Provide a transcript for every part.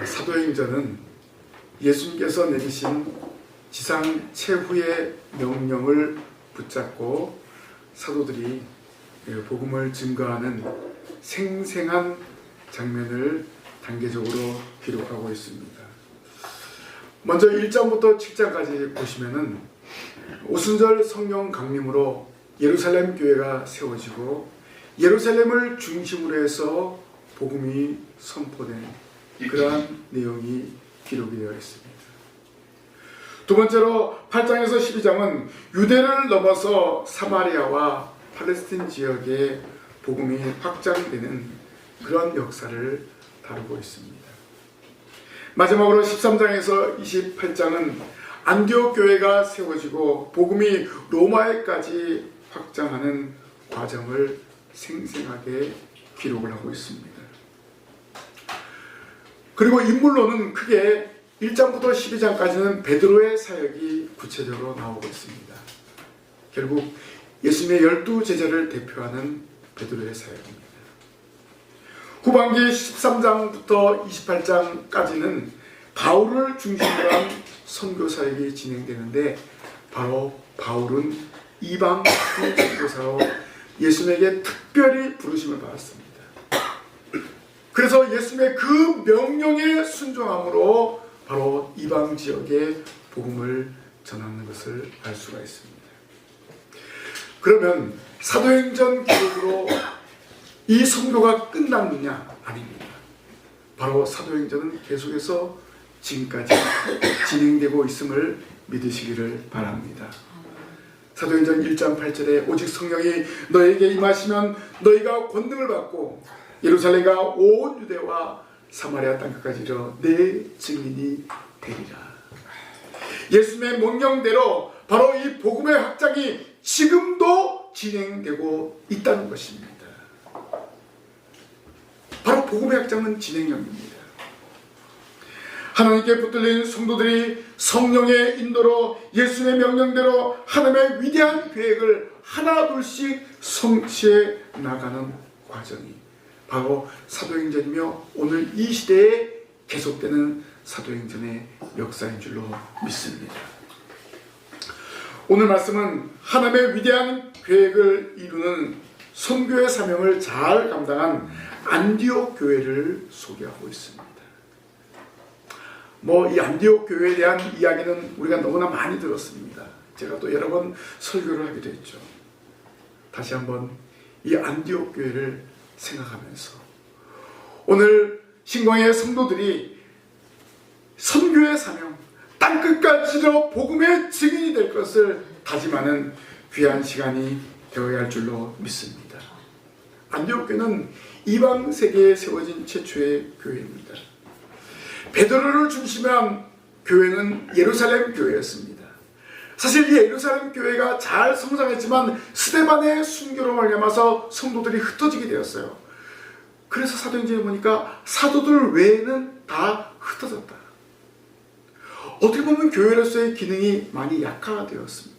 사도행전은 예수님께서 내리신 지상 최후의 명령을 붙잡고 사도들이 복음을 증거하는 생생한 장면을 단계적으로 기록하고 있습니다. 먼저 1장부터 7장까지 보시면은 오순절 성령 강림으로 예루살렘 교회가 세워지고 예루살렘을 중심으로 해서 복음이 선포된 그러한 내용이 기록이 되어 있습니다. 두 번째로 8장에서 12장은 유대를 넘어서 사마리아와 팔레스틴 지역에 복음이 확장되는 그런 역사를 다루고 있습니다. 마지막으로 13장에서 28장은 안디옥 교회가 세워지고 복음이 로마에까지 확장하는 과정을 생생하게 기록을 하고 있습니다. 그리고 인물로는 크게 1장부터 12장까지는 베드로의 사역이 구체적으로 나오고 있습니다. 결국 예수님의 12제자를 대표하는 베드로의 사역입니다. 후반기 13장부터 28장까지는 바울을 중심으로 한 선교 사역이 진행되는데 바로 바울은 이방 선교사로 예수님에게 특별히 부르심을 받았습니다. 그래서 예수님의 그 명령에 순종함으로 바로 이방 지역에 복음을 전하는 것을 알 수가 있습니다. 그러면 사도행전 기록으로 이 선교가 끝났느냐? 아닙니다. 바로 사도행전은 계속해서 지금까지 진행되고 있음을 믿으시기를 바랍니다. 사도행전 1장 8절에 오직 성령이 너에게 임하시면 너희가 권능을 받고 예루살렘과 온 유대와 사마리아 땅끝까지 이르러 내 증인이 되리라. 예수님의 명령대로 바로 이 복음의 확장이 지금도 진행되고 있다는 것입니다. 바로 복음의 확장은 진행형입니다. 하나님께 붙들린 성도들이 성령의 인도로 예수님의 명령대로 하나님의 위대한 계획을 하나둘씩 성취해 나가는 과정이 바로 사도행전이며 오늘 이 시대에 계속되는 사도행전의 역사인 줄로 믿습니다. 오늘 말씀은 하나님의 위대한 계획을 이루는 선교의 사명을 잘 감당한 안디옥 교회를 소개하고 있습니다. 이 안디옥 교회에 대한 이야기는 우리가 너무나 많이 들었습니다. 제가 또 여러 번 설교를 하기도 했죠. 다시 한번 이 안디옥 교회를 생각하면서 오늘 신광의 성도들이 선교의 사명, 땅끝까지로 복음의 증인이 될 것을 다짐하는 귀한 시간이 되어야 할 줄로 믿습니다. 안디옥 교회는 이방 세계에 세워진 최초의 교회입니다. 베드로를 중심으로 한 교회는 예루살렘 교회였습니다. 사실 이 예루살렘 교회가 잘 성장했지만 스데반의 순교로 말미암아서 성도들이 흩어지게 되었어요. 그래서 사도행전에 보니까 사도들 외에는 다 흩어졌다. 어떻게 보면 교회로서의 기능이 많이 약화되었습니다.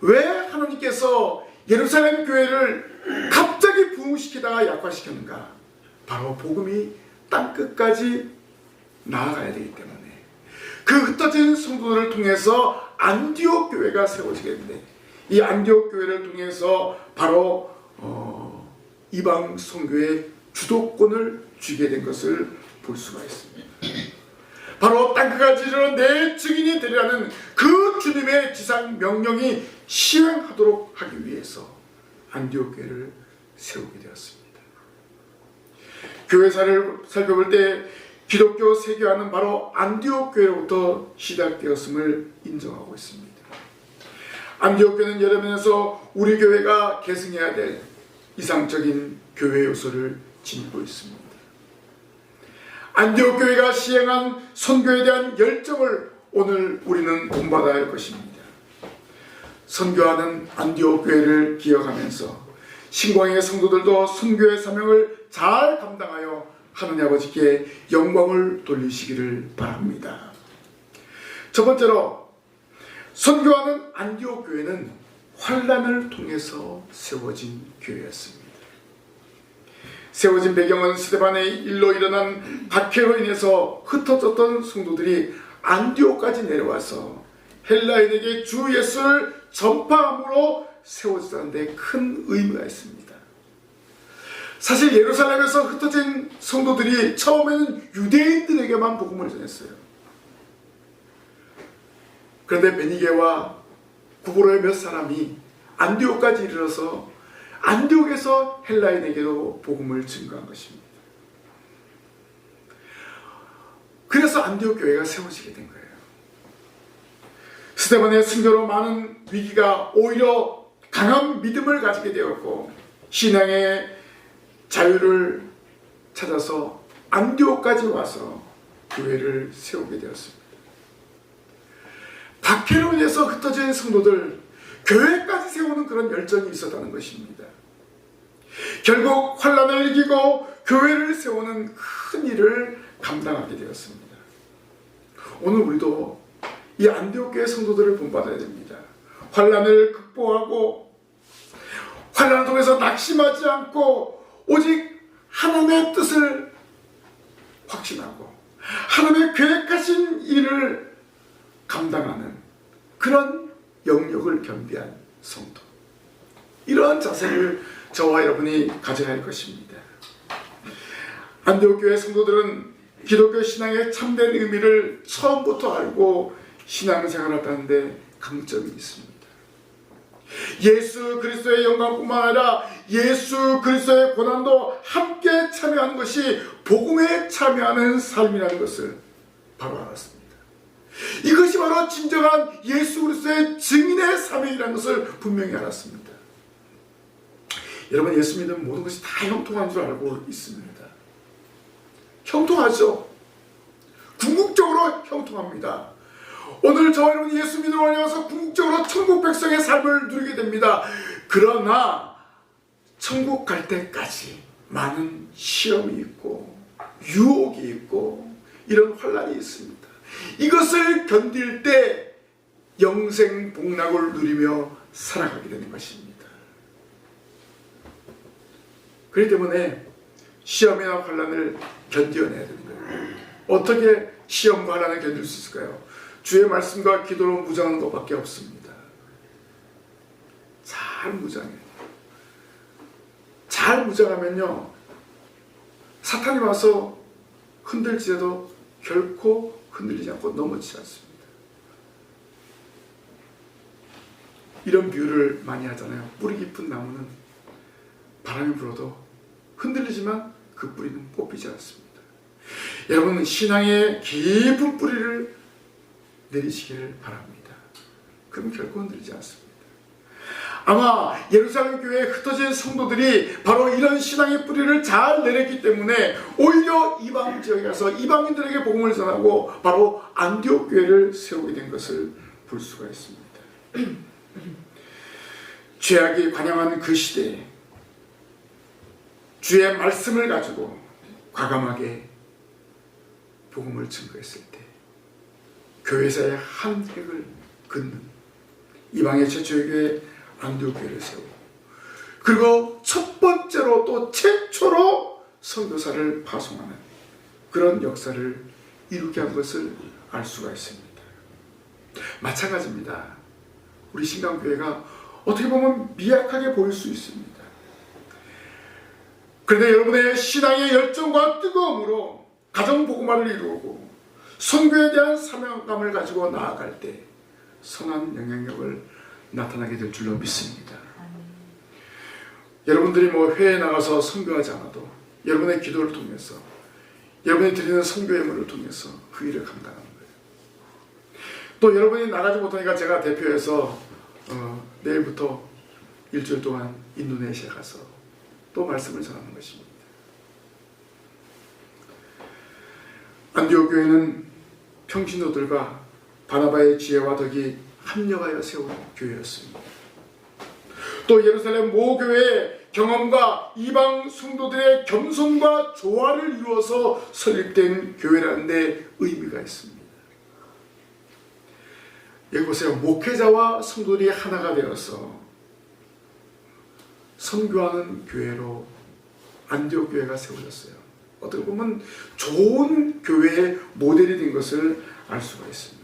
왜 하나님께서 예루살렘 교회를 갑자기 부흥시키다가 약화시켰는가? 바로 복음이 땅끝까지 나아가야 되기 때문에 그 흩어진 성도들을 통해서 안디옥 교회가 세워지겠는데 이 안디옥 교회를 통해서 바로 이방 선교의 주도권을 쥐게 된 것을 볼 수가 있습니다. 바로 땅끝까지 이르러 내 증인이 되리라는 그 주님의 지상 명령이 시행하도록 하기 위해서 안디옥 교회를 세우게 되었습니다. 교회사를 살펴볼 때 기독교 세계화는 바로 안디옥 교회로부터 시작되었음을 인정하고 있습니다. 안디옥 교회는 여러 면에서 우리 교회가 계승해야 될 이상적인 교회 요소를 지니고 있습니다. 안디옥 교회가 시행한 선교에 대한 열정을 오늘 우리는 본받아야 할 것입니다. 선교하는 안디옥 교회를 기억하면서 신광의 성도들도 선교의 사명을 잘 감당하여 하느님 아버지께 영광을 돌리시기를 바랍니다. 첫 번째로 선교하는 안디옥 교회는 환난을 통해서 세워진 교회였습니다. 세워진 배경은 스데반의 일로 일어난 박해로 인해서 흩어졌던 성도들이 안디옥까지 내려와서 헬라인에게 주 예수를 전파함으로 세워졌다는 데 큰 의미가 있습니다. 사실 예루살렘에서 흩어진 성도들이 처음에는 유대인들에게만 복음을 전했어요. 그런데 베니게와 구브로의 몇 사람이 안디옥까지 이르러서 안디옥에서 헬라인에게도 복음을 증거한 것입니다. 그래서 안디옥 교회가 세워지게 된 거예요. 스데반의 순교로 많은 위기가 오히려 강한 믿음을 가지게 되었고 신앙의 자유를 찾아서 안디옥까지 와서 교회를 세우게 되었습니다. 박해로 인해서 흩어진 성도들, 교회까지 세우는 그런 열정이 있었다는 것입니다. 결국 환난을 이기고 교회를 세우는 큰 일을 감당하게 되었습니다. 오늘 우리도 이 안디옥 교회 성도들을 본받아야 됩니다. 환난을 극복하고 환난을 통해서 낙심하지 않고 오직 하나님의 뜻을 확신하고 하나님의 계획하신 일을 감당하는 그런 영역을 겸비한 성도, 이러한 자세를 저와 여러분이 가져야 할 것입니다. 안디옥 교회 성도들은 기독교 신앙의 참된 의미를 처음부터 알고 신앙생활을 하는데 강점이 있습니다. 예수 그리스도의 영광뿐만 아니라 예수 그리스도의 고난도 함께 참여하는 것이 복음에 참여하는 삶이라는 것을 바로 알았습니다. 이것이 바로 진정한 예수 그리스도의 증인의 삶이라는 것을 분명히 알았습니다. 여러분, 예수 믿으면 모든 것이 다 형통한 줄 알고 있습니다. 형통하죠. 궁극적으로 형통합니다. 오늘 저와 여러분이 예수 믿으러 와서 궁극적으로 천국 백성의 삶을 누리게 됩니다. 그러나 천국 갈 때까지 많은 시험이 있고 유혹이 있고 이런 환난이 있습니다. 이것을 견딜 때 영생 복락을 누리며 살아가게 되는 것입니다. 그렇기 때문에 시험이나 환난을 견뎌내야 되는 거예요. 어떻게 시험과 환난을 견딜 수 있을까요? 주의 말씀과 기도로 무장하는 것밖에 없습니다. 잘 무장해요. 잘 무장하면요, 사탄이 와서 흔들지라도 결코 흔들리지 않고 넘어지지 않습니다. 이런 비유를 많이 하잖아요. 뿌리 깊은 나무는 바람이 불어도 흔들리지만 그 뿌리는 뽑히지 않습니다. 여러분은 신앙의 깊은 뿌리를 내리시기를 바랍니다. 그럼 결코 흔들리지 않습니다. 아마 예루살렘 교회에 흩어진 성도들이 바로 이런 신앙의 뿌리를 잘 내렸기 때문에 오히려 이방 지역에 가서 이방인들에게 복음을 전하고 바로 안디옥 교회를 세우게 된 것을 볼 수가 있습니다. 죄악이 관영한 그 시대에 주의 말씀을 가지고 과감하게 복음을 증거했을 때 교회사의 한 획을 긋는 이방의 최초의 교회 안디옥 교회를 세우고, 그리고 첫 번째로 또 최초로 선교사를 파송하는 그런 역사를 이루게 한 것을 알 수가 있습니다. 마찬가지입니다. 우리 신강교회가 어떻게 보면 미약하게 보일 수 있습니다. 그런데 여러분의 신앙의 열정과 뜨거움으로 가정복음화를 이루고 선교에 대한 사명감을 가지고 나아갈 때 선한 영향력을 나타나게 될 줄로 믿습니다. 여러분들이 회에 나가서 선교하지 않아도 여러분의 기도를 통해서 여러분이 드리는 선교 예물을 통해서 그 일을 감당하는 거예요. 또 여러분이 나가지 못하니까 제가 대표해서 내일부터 일주일 동안 인도네시아 가서 또 말씀을 전하는 것입니다. 안디옥 교회는 평신도들과 바나바의 지혜와 덕이 합력하여 세운 교회였습니다. 또 예루살렘 모교회의 경험과 이방 성도들의 겸손과 조화를 이루어서 설립된 교회라는 데 의미가 있습니다. 여기 보세요. 목회자와 성도들이 하나가 되어서 선교하는 교회로 안디옥 교회가 세워졌어요. 어떻게 보면 좋은 교회의 모델이 된 것을 알 수가 있습니다.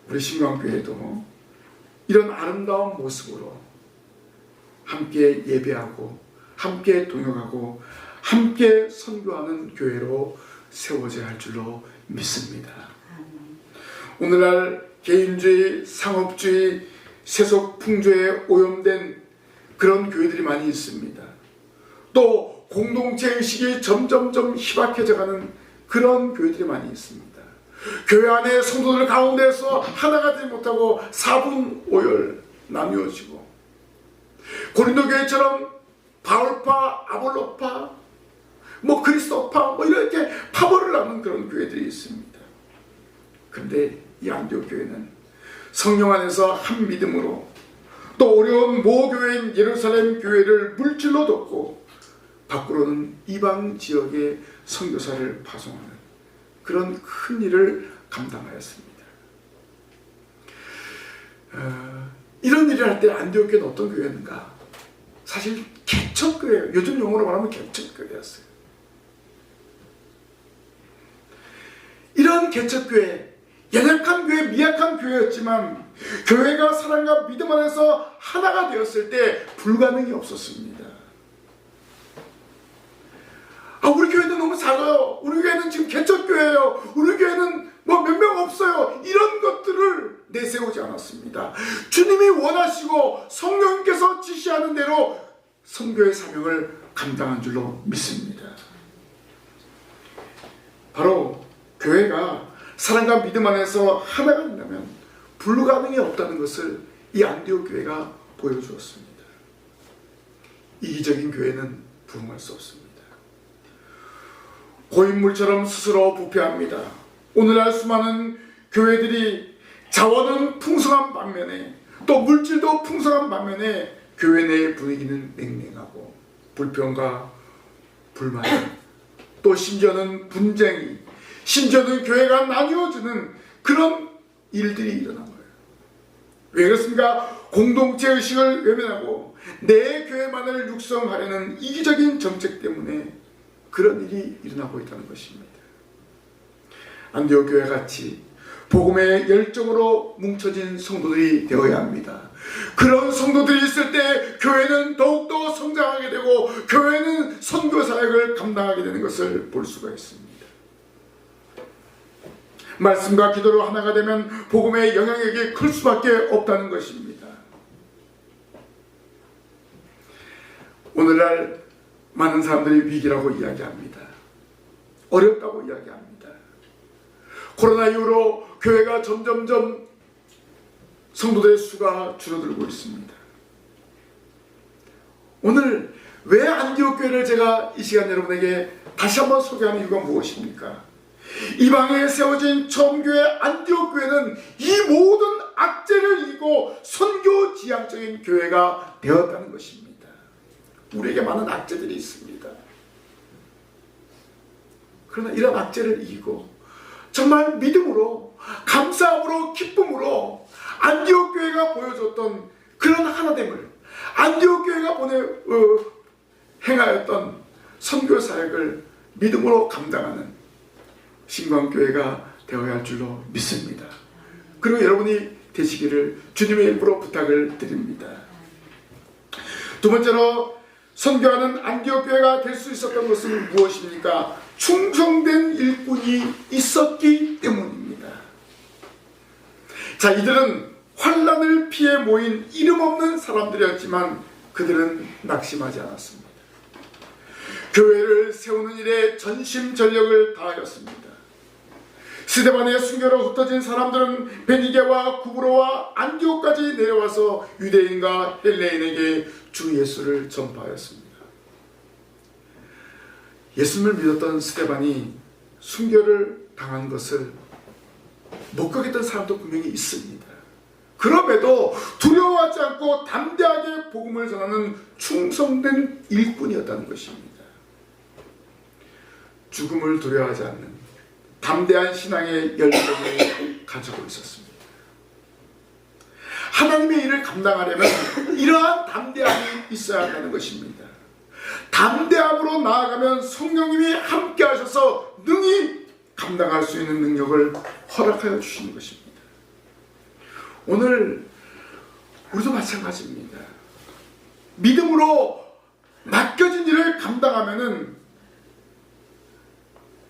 우리 신광교회도 이런 아름다운 모습으로 함께 예배하고 함께 동역하고 함께 선교하는 교회로 세워져야 할 줄로 믿습니다. 오늘날 개인주의, 상업주의, 세속풍조에 오염된 그런 교회들이 많이 있습니다. 또 공동체의식이 점점점 희박해져가는 그런 교회들이 많이 있습니다. 교회 안에 성도들 가운데서 하나가 되지 못하고 4분 5열 나뉘어지고, 고린도 교회처럼 바울파, 아볼로파, 그리스도파 이렇게 파벌을 나눈 그런 교회들이 있습니다. 그런데 이 안디옥 교회는 성령 안에서 한 믿음으로 또 어려운 모교회인 예루살렘 교회를 물질로 돕고 밖으로는 이방 지역의 선교사를 파송하는 그런 큰 일을 감당하였습니다. 이런 일을 할 때 안디옥 교회는 어떤 교회였는가? 사실 개척교회예요. 요즘 용어로 말하면 개척교회였어요. 이런 개척교회, 연약한 교회, 미약한 교회였지만 교회가 사랑과 믿음 안에서 하나가 되었을 때 불가능이 없었습니다. 우리 교회는 너무 작아요. 우리 교회는 지금 개척교회예요. 우리 교회는 몇 명 없어요. 이런 것들을 내세우지 않았습니다. 주님이 원하시고 성령님께서 지시하는 대로 선교의 사명을 감당한 줄로 믿습니다. 바로 교회가 사랑과 믿음 안에서 하나가 된다면 불가능이 없다는 것을 이 안디옥 교회가 보여주었습니다. 이기적인 교회는 부흥할 수 없습니다. 고인물처럼 스스로 부패합니다. 오늘날 수많은 교회들이 자원은 풍성한 반면에 또 물질도 풍성한 반면에 교회 내의 분위기는 냉랭하고 불평과 불만, 또 심지어는 분쟁이, 심지어는 교회가 나뉘어지는 그런 일들이 일어난 거예요. 왜 그렇습니까? 공동체 의식을 외면하고 내 교회만을 육성하려는 이기적인 정책 때문에 그런 일이 일어나고 있다는 것입니다. 안디옥 교회 같이 복음의 열정으로 뭉쳐진 성도들이 되어야 합니다. 그런 성도들이 있을 때 교회는 더욱더 성장하게 되고 교회는 선교 사역을 감당하게 되는 것을 볼 수가 있습니다. 말씀과 기도로 하나가 되면 복음의 영향력이 클 수밖에 없다는 것입니다. 오늘날 많은 사람들이 위기라고 이야기합니다. 어렵다고 이야기합니다. 코로나 이후로 교회가 점점점 성도들의 수가 줄어들고 있습니다. 오늘 왜 안디옥 교회를 제가 이 시간 여러분에게 다시 한번 소개하는 이유가 무엇입니까? 이방에 세워진 처음 교회 안디옥 교회는 이 모든 악재를 이기고 선교지향적인 교회가 되었다는 것입니다. 우리에게 많은 악재들이 있습니다. 그러나 이런 악재를 이기고 정말 믿음으로, 감사함으로, 기쁨으로 안디옥 교회가 보여줬던 그런 하나됨을, 안디옥 교회가 행하였던 선교 사역을 믿음으로 감당하는 신광교회가 되어야 할 줄로 믿습니다. 그리고 여러분이 되시기를 주님의 이름으로 부탁을 드립니다. 두 번째로 선교하는 안디옥 교회가 될 수 있었던 것은 무엇입니까? 충성된 일꾼이 있었기 때문입니다. 자, 이들은 환난을 피해 모인 이름 없는 사람들이었지만 그들은 낙심하지 않았습니다. 교회를 세우는 일에 전심전력을 다하였습니다. 스데반의 순교로 흩어진 사람들은 베니게와 구브로와 안디옥까지 내려와서 유대인과 헬레인에게 주 예수를 전파하였습니다. 예수님을 믿었던 스데반이 순교를 당한 것을 목격했던 사람도 분명히 있습니다. 그럼에도 두려워하지 않고 담대하게 복음을 전하는 충성된 일꾼이었다는 것입니다. 죽음을 두려워하지 않는 담대한 신앙의 열정을 가지고 있었습니다. 하나님의 일을 감당하려면 이러한 담대함이 있어야 한다는 것입니다. 담대함으로 나아가면 성령님이 함께 하셔서 능히 감당할 수 있는 능력을 허락하여 주시는 것입니다. 오늘 우리도 마찬가지입니다. 믿음으로 맡겨진 일을 감당하면은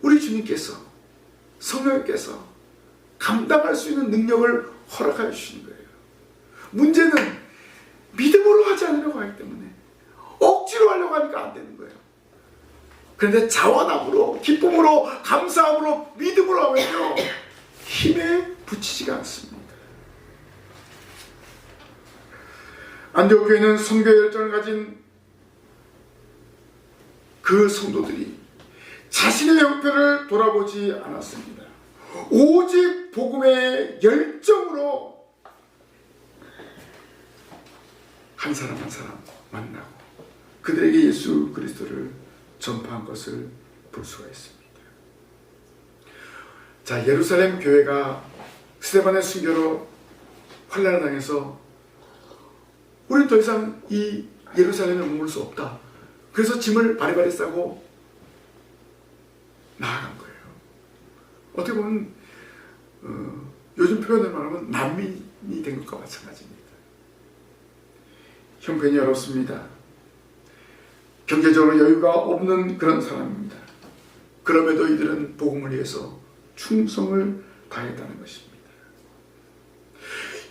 우리 주님께서, 성령님께서 감당할 수 있는 능력을 허락하여 주시는 거예요. 문제는 믿음으로 하지 않으려고 하기 때문에, 억지로 하려고 하니까 안 되는 거예요. 그런데 자원함으로, 기쁨으로, 감사함으로, 믿음으로 하면요, 힘에 부치지가 않습니다. 안디옥 교회는 선교 열정을 가진 그 성도들이 자신의 형편을 돌아보지 않았습니다. 오직 복음의 열정으로 한 사람 한 사람 만나고 그들에게 예수 그리스도를 전파한 것을 볼 수가 있습니다. 자, 예루살렘 교회가 스데반의 순교로 환난을 당해서 우리는 더 이상 이 예루살렘에 머물 수 없다. 그래서 짐을 바리바리 싸고 나아간 거예요. 어떻게 보면 요즘 표현을 말하면 난민이 된 것과 마찬가지입니다. 형편이 어렵습니다. 경제적으로 여유가 없는 그런 사람입니다. 그럼에도 이들은 복음을 위해서 충성을 다했다는 것입니다.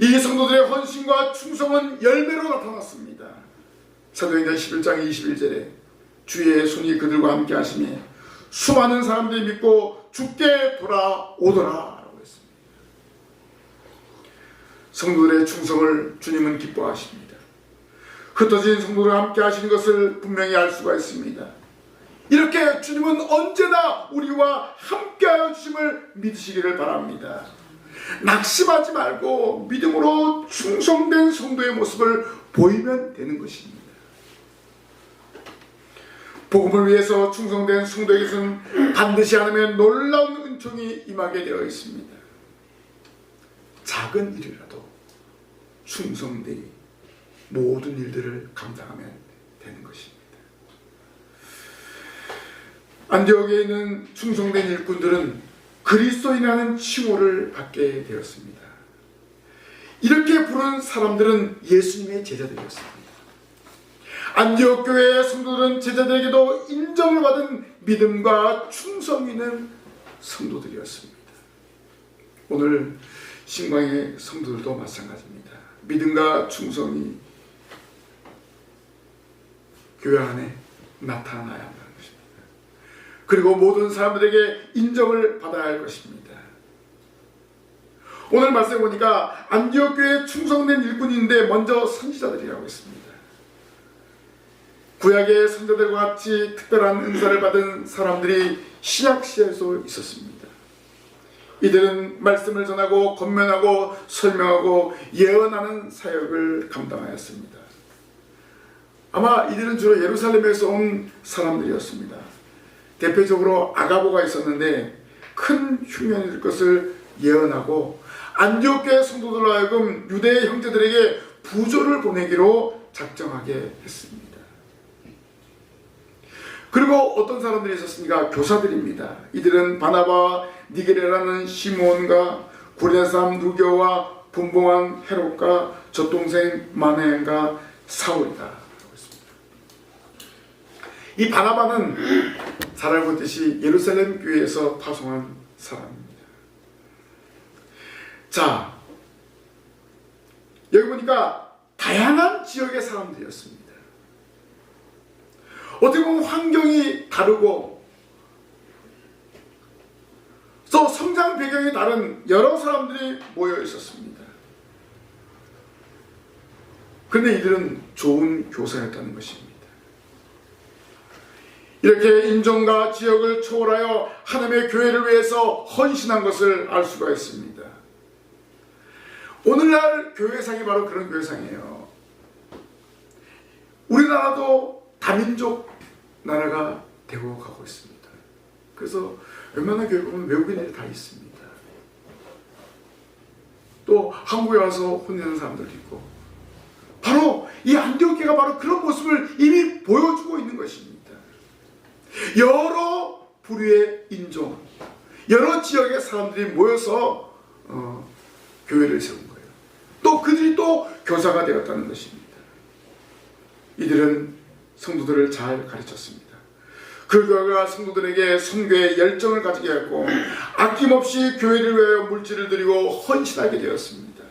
이 성도들의 헌신과 충성은 열매로 나타났습니다. 사도행전 11장 21절에 주의 손이 그들과 함께 하시며 수많은 사람들이 믿고 주께 돌아오더라 라고 했습니다. 성도들의 충성을 주님은 기뻐하십니다. 흩어진 성도들과 함께 하시는 것을 분명히 알 수가 있습니다. 이렇게 주님은 언제나 우리와 함께하여 주심을 믿으시기를 바랍니다. 낙심하지 말고 믿음으로 충성된 성도의 모습을 보이면 되는 것입니다. 복음을 위해서 충성된 성도에게서는 반드시 않으면 놀라운 은총이 임하게 되어 있습니다. 작은 일이라도 충성되이 모든 일들을 감당하면 되는 것입니다. 안디옥에 있는 충성된 일꾼들은 그리스도인이라는 칭호를 받게 되었습니다. 이렇게 부른 사람들은 예수님의 제자들이었습니다. 안디옥 교회의 성도들은 제자들에게도 인정을 받은 믿음과 충성 있는 성도들이었습니다. 오늘 신광의 성도들도 마찬가지입니다. 믿음과 충성이 교회 안에 나타나야 한다는 것입니다. 그리고 모든 사람들에게 인정을 받아야 할 것입니다. 오늘 말씀해 보니까 안디옥 교회에 충성된 일꾼인데 먼저 선지자들이라고 했습니다. 구약의 선지자들과 같이 특별한 은사를 받은 사람들이 신약 시대에도 있었습니다. 이들은 말씀을 전하고 권면하고 설명하고 예언하는 사역을 감당하였습니다. 아마 이들은 주로 예루살렘에서 온 사람들이었습니다. 대표적으로 아가보가 있었는데 큰 흉년이 될 것을 예언하고 안디옥 교회 성도들로 하여금 유대의 형제들에게 부조를 보내기로 작정하게 했습니다. 그리고 어떤 사람들이 있었습니까? 교사들입니다. 이들은 바나바와 니게레라는 시몬과 구레네 사람 루교와 분봉왕 헤롯과 젖동생 마네안과 사울이다. 이 바나바는 잘 알고 있듯이 예루살렘 교회에서 파송한 사람입니다. 자, 여기 보니까 다양한 지역의 사람들이었습니다. 어떻게 보면 환경이 다르고 또 성장 배경이 다른 여러 사람들이 모여 있었습니다. 그런데 이들은 좋은 교사였다는 것입니다. 이렇게 인종과 지역을 초월하여 하나님의 교회를 위해서 헌신한 것을 알 수가 있습니다. 오늘날 교회상이 바로 그런 교회상이에요. 우리나라도 다민족 나라가 되고 가고 있습니다. 그래서 웬만한 교회 보면 외국인들이 다 있습니다. 또 한국에 와서 혼내는 사람들도 있고, 바로 이 안디옥 교회가 바로 그런 모습을 이미 보여주고 있는 것입니다. 여러 부류의 인종, 여러 지역의 사람들이 모여서 교회를 세운 거예요. 또 그들이 또 교사가 되었다는 것입니다. 이들은 성도들을 잘 가르쳤습니다. 그 결과 성도들에게 선교의 열정을 가지게 했고 아낌없이 교회를 위하여 물질을 드리고 헌신하게 되었습니다.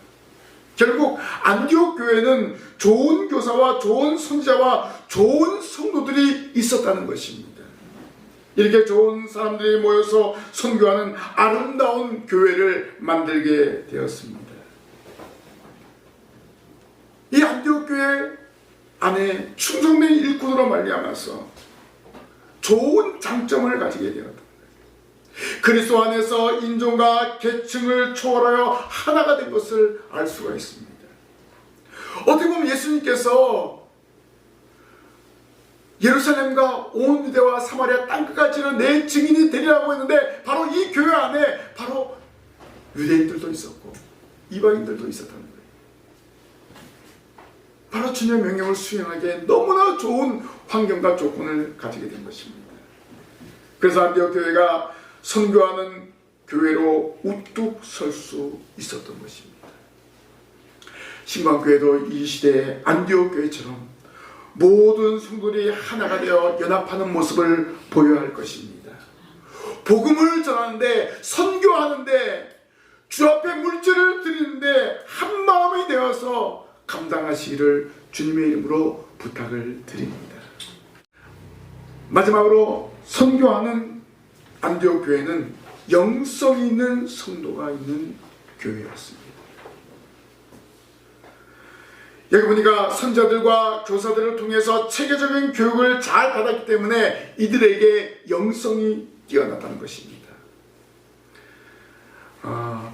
결국 안디옥 교회는 좋은 교사와 좋은 선지자와 좋은 성도들이 있었다는 것입니다. 이렇게 좋은 사람들이 모여서 선교하는 아름다운 교회를 만들게 되었습니다. 이 안디옥 교회 안에 충성된 일꾼으로 말미암아서 좋은 장점을 가지게 되었다. 그리스도 안에서 인종과 계층을 초월하여 하나가 된 것을 알 수가 있습니다. 어떻게 보면 예수님께서 예루살렘과 온 유대와 사마리아 땅끝까지는 내 증인이 되리라고 했는데 바로 이 교회 안에 바로 유대인들도 있었고 이방인들도 있었다는 거예요. 바로 주님의 명령을 수행하기에 너무나 좋은 환경과 조건을 가지게 된 것입니다. 그래서 안디옥 교회가 선교하는 교회로 우뚝 설 수 있었던 것입니다. 신방교회도 이 시대의 안디옥 교회처럼 모든 성도들이 하나가 되어 연합하는 모습을 보여야 할 것입니다. 복음을 전하는데, 선교하는데, 주 앞에 물질을 드리는데 한 마음이 되어서 감당하시기를 주님의 이름으로 부탁을 드립니다. 마지막으로 선교하는 안디옥 교회는 영성 있는 성도가 있는 교회였습니다. 여기 보니까 선자들과 교사들을 통해서 체계적인 교육을 잘 받았기 때문에 이들에게 영성이 뛰어나다는 것입니다.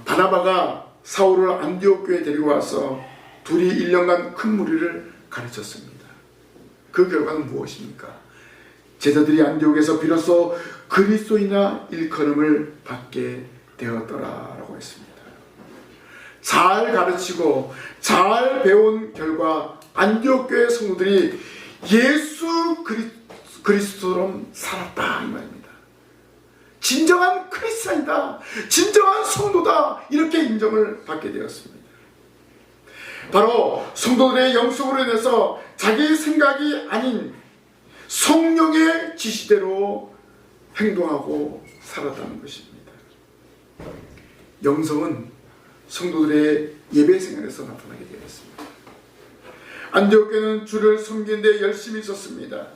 바나바가 사울을 안디옥 교회에 데리고 와서 둘이 1년간 큰 무리를 가르쳤습니다. 그 결과는 무엇입니까? 제자들이 안디옥에서 비로소 그리스도인이라 일컬음을 받게 되었더라라고 했습니다. 잘 가르치고 잘 배운 결과 안디옥 교회 성도들이 예수 그리스도처럼 살았다 이 말입니다. 진정한 크리스찬이다, 진정한 성도다, 이렇게 인정을 받게 되었습니다. 바로 성도들의 영성으로 인해서 자기 생각이 아닌 성령의 지시대로 행동하고 살았다는 것입니다. 영성은 성도들의 예배 생활에서 나타나게 되었습니다. 안디옥 교회는 주를 섬기는 데 열심히 있었습니다.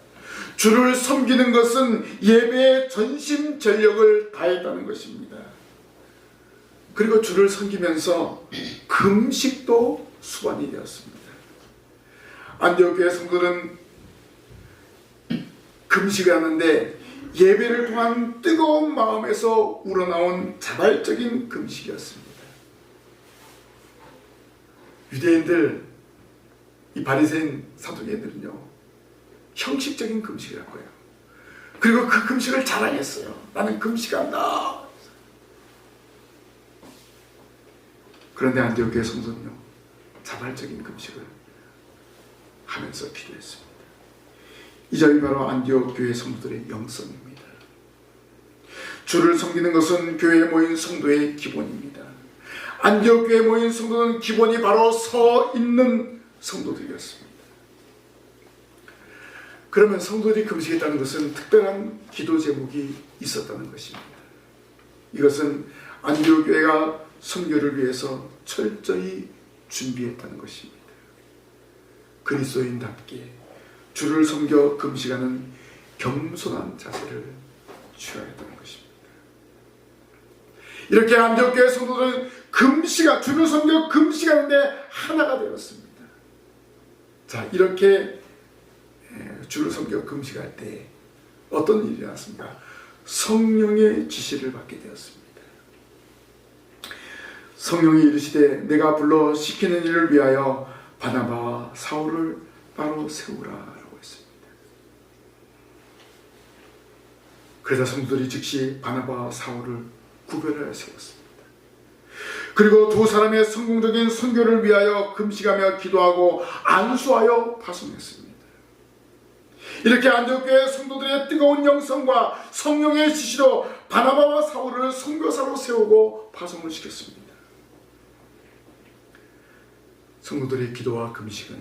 주를 섬기는 것은 예배에 전심전력을 다했다는 것입니다. 그리고 주를 섬기면서 금식도 수반이 되었습니다. 안디옥 교회 성도들은 금식을 하는데 예배를 통한 뜨거운 마음에서 우러나온 자발적인 금식이었습니다. 유대인들, 이 바리새인 사두개인들은요 형식적인 금식을 한 거예요. 그리고 그 금식을 자랑했어요. 나는 금식한다. 그런데 안디옥 교회 성도는요 자발적인 금식을 하면서 기도했습니다. 이 점이 바로 안디옥 교회 성도들의 영성입니다. 주를 섬기는 것은 교회에 모인 성도의 기본입니다. 안디옥 교회에 모인 성도는 기본이 바로 서 있는 성도들이었습니다. 그러면 성도들이 금식했다는 것은 특별한 기도 제목이 있었다는 것입니다. 이것은 안디옥 교회가 선교를 위해서 철저히 준비했다는 것입니다. 그리스도인답게 주를 섬겨 금식하는 겸손한 자세를 취해야 했다는 것입니다. 이렇게 안디옥 교회 성도들은 주를 섬겨 금식하는데 하나가 되었습니다. 자, 이렇게 주를 섬겨 금식할 때 어떤 일이 났습니까? 성령의 지시를 받게 되었습니다. 성령이 이르시되 내가 불러 시키는 일을 위하여 바나바와 사울을 따로 세우라라고 했습니다. 그래서 성도들이 즉시 바나바와 사울을 구별하여 세웠습니다. 그리고 두 사람의 성공적인 선교를 위하여 금식하며 기도하고 안수하여 파송했습니다. 이렇게 안디옥교회 성도들의 뜨거운 영성과 성령의 지시로 바나바와 사울을 선교사로 세우고 파송을 시켰습니다. 성도들의 기도와 금식은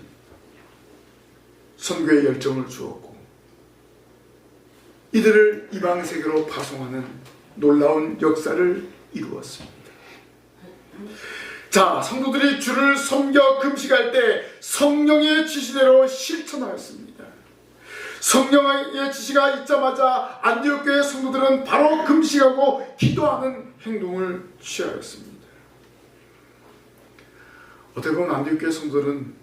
선교의 열정을 주었고 이들을 이방세계로 파송하는 놀라운 역사를 이루었습니다. 자, 성도들이 주를 섬겨 금식할 때 성령의 지시대로 실천하였습니다. 성령의 지시가 있자마자 안디옥교회 성도들은 바로 금식하고 기도하는 행동을 취하였습니다. 어떻게 보면 안디옥교회 성도들은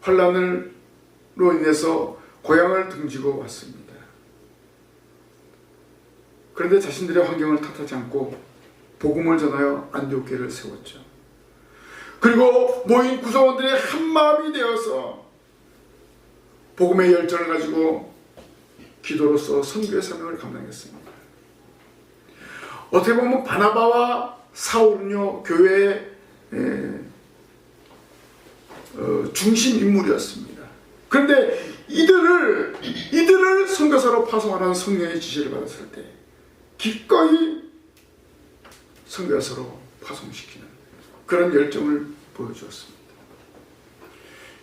환난으로 인해서 고향을 등지고 왔습니다. 그런데 자신들의 환경을 탓하지 않고 복음을 전하여 안디옥교회를 세웠죠. 그리고 모인 구성원들이 한마음이 되어서 복음의 열정을 가지고 기도로서 선교의 사명을 감당했습니다. 어떻게 보면 바나바와 사울은요, 교회의 중심 인물이었습니다. 그런데 이들을 선교사로 파송하는 성령의 지시를 받았을 때 기꺼이 선교사로 파송시키는 그런 열정을 보여주었습니다.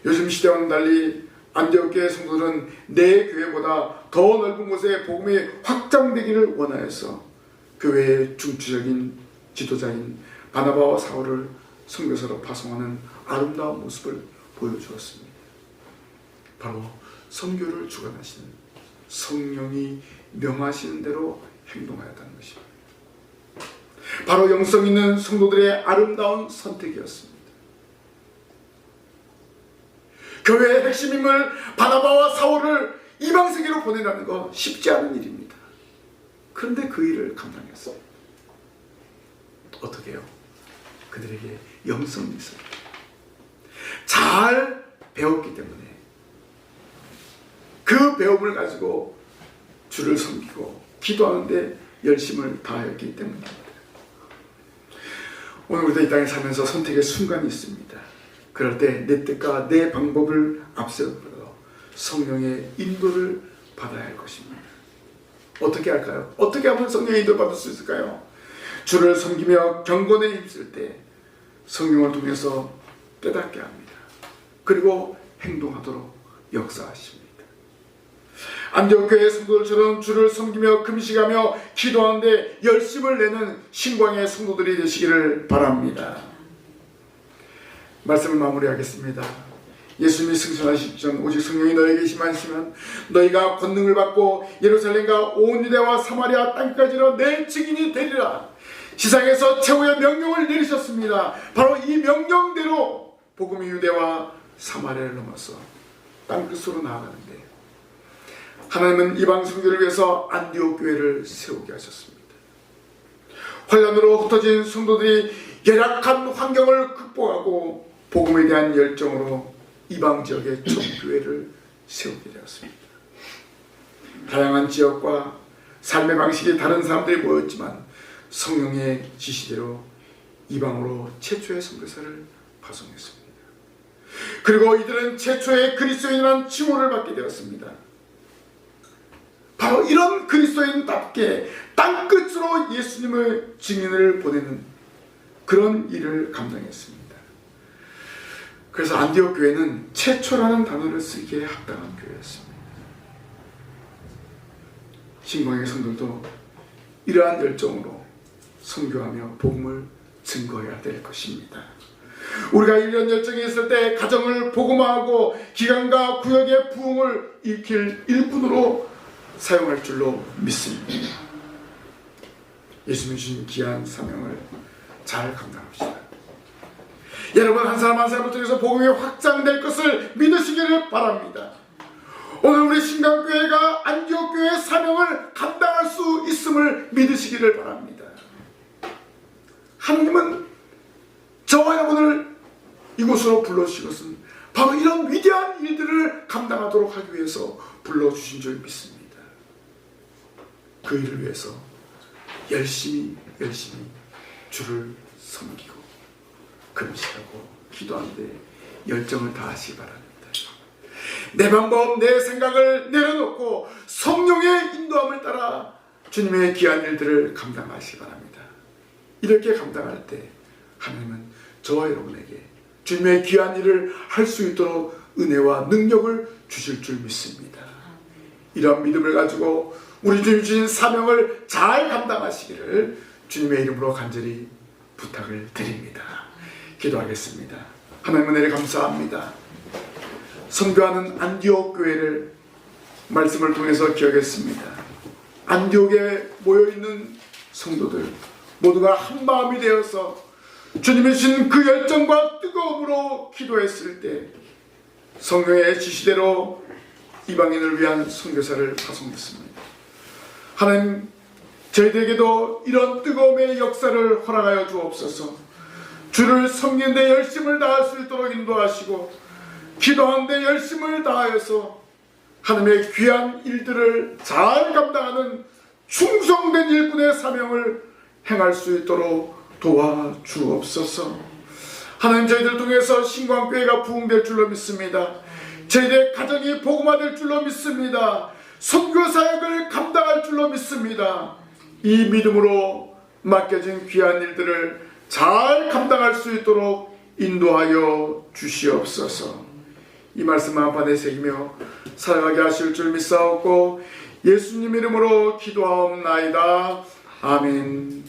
요즘 시대와는 달리 안디옥교회 성도들은 내 교회보다 더 넓은 곳에 복음이 확장되기를 원하여서 교회의 중추적인 지도자인 바나바와 사울을 선교사로 파송하는 아름다운 모습을 보여주었습니다. 바로 선교를 주관하시는 성령이 명하시는 대로 행동하였다는 것입니다. 바로 영성 있는 성도들의 아름다운 선택이었습니다. 교회의 핵심임을 바나바와 사울을 이방세계로 보내라는 거 쉽지 않은 일입니다. 그런데 그 일을 감당했어요. 어떻게 해요? 그들에게 영성이 있어요. 잘 배웠기 때문에 그 배움을 가지고 주를 섬기고 기도하는데 열심을 다하였기 때문입니다. 오늘 우리도 이 땅에 살면서 선택의 순간이 있습니다. 그럴 때 내 뜻과 내 방법을 앞세우고 성령의 인도를 받아야 할 것입니다. 어떻게 할까요? 어떻게 하면 성령의 인도를 받을 수 있을까요? 주를 섬기며 경건에 힘쓸 때 성령을 통해서 깨닫게 합니다. 그리고 행동하도록 역사하십니다. 안디옥교회 성도들처럼 주를 섬기며 금식하며 기도하는데 열심을 내는 신광의 성도들이 되시기를 바랍니다. 말씀을 마무리하겠습니다. 예수님이 승천하시기 전 오직 성령이 너에게 임하시면 너희가 권능을 받고 예루살렘과 온 유대와 사마리아 땅까지로 내 증인이 되리라. 지상에서 최후의 명령을 내리셨습니다. 바로 이 명령대로 복음이 유대와 사마리아를 넘어서 땅끝으로 나아가는데 하나님은 이방 선교를 위해서 안디옥 교회를 세우게 하셨습니다. 환난으로 흩어진 성도들이 열악한 환경을 극복하고 복음에 대한 열정으로 이방 지역의 첫 교회를 세우게 되었습니다. 다양한 지역과 삶의 방식이 다른 사람들이 모였지만 성령의 지시대로 이방으로 최초의 선교사를 파송했습니다. 그리고 이들은 최초의 그리스도인이라는 칭호를 받게 되었습니다. 바로 이런 그리스도인답게 땅끝으로 예수님의 증인을 보내는 그런 일을 감당했습니다. 그래서 안디옥 교회는 최초라는 단어를 쓰기에 합당한 교회였습니다. 신광의 성도들도 이러한 열정으로 선교하며 복음을 증거해야 될 것입니다. 우리가 이런 열정이 있을 때 가정을 복음화하고 기관과 구역의 부흥을 일으킬 일꾼으로 사용할 줄로 믿습니다. 예수님 주신 귀한 사명을 잘 감당합시다. 여러분 한 사람 한 사람을 통해서 복음이 확장될 것을 믿으시기를 바랍니다. 오늘 우리 신강교회가 안디옥교회의 사명을 감당할 수 있음을 믿으시기를 바랍니다. 하나님은 저와 여러분을 이곳으로 불러주신 것은 바로 이런 위대한 일들을 감당하도록 하기 위해서 불러주신 줄 믿습니다. 그 일을 위해서 열심히 주를 섬기고 금식하고 기도하는데 열정을 다하시기 바랍니다. 내 방법, 내 생각을 내려놓고 성령의 인도함을 따라 주님의 귀한 일들을 감당하시기 바랍니다. 이렇게 감당할 때 하나님은 저와 여러분에게 주님의 귀한 일을 할 수 있도록 은혜와 능력을 주실 줄 믿습니다. 이런 믿음을 가지고 우리 주님 주신 사명을 잘 감당하시기를 주님의 이름으로 간절히 부탁을 드립니다. 기도하겠습니다. 하나님 은혜를 감사합니다. 선교하는 안디옥 교회를 말씀을 통해서 기억했습니다. 안디옥에 모여있는 성도들 모두가 한 마음이 되어서 주님이 주신 그 열정과 뜨거움으로 기도했을 때 성령의 지시대로 이방인을 위한 선교사를 파송했습니다. 하나님, 저희들에게도 이런 뜨거움의 역사를 허락하여 주옵소서. 주를 섬기는 데 열심을 다할 수 있도록 인도하시고 기도하는 데 열심을 다하여서 하나님의 귀한 일들을 잘 감당하는 충성된 일꾼의 사명을 행할 수 있도록 도와주옵소서. 하나님, 저희들 통해서 신광교회가 부흥될 줄로 믿습니다. 저희들의 가정이 복음화될 줄로 믿습니다. 선교사역을 감당할 줄로 믿습니다. 이 믿음으로 맡겨진 귀한 일들을 잘 감당할 수 있도록 인도하여 주시옵소서. 이 말씀 마음판에 새기며 살아가게 하실 줄 믿사옵고 예수님 이름으로 기도하옵나이다. 아멘.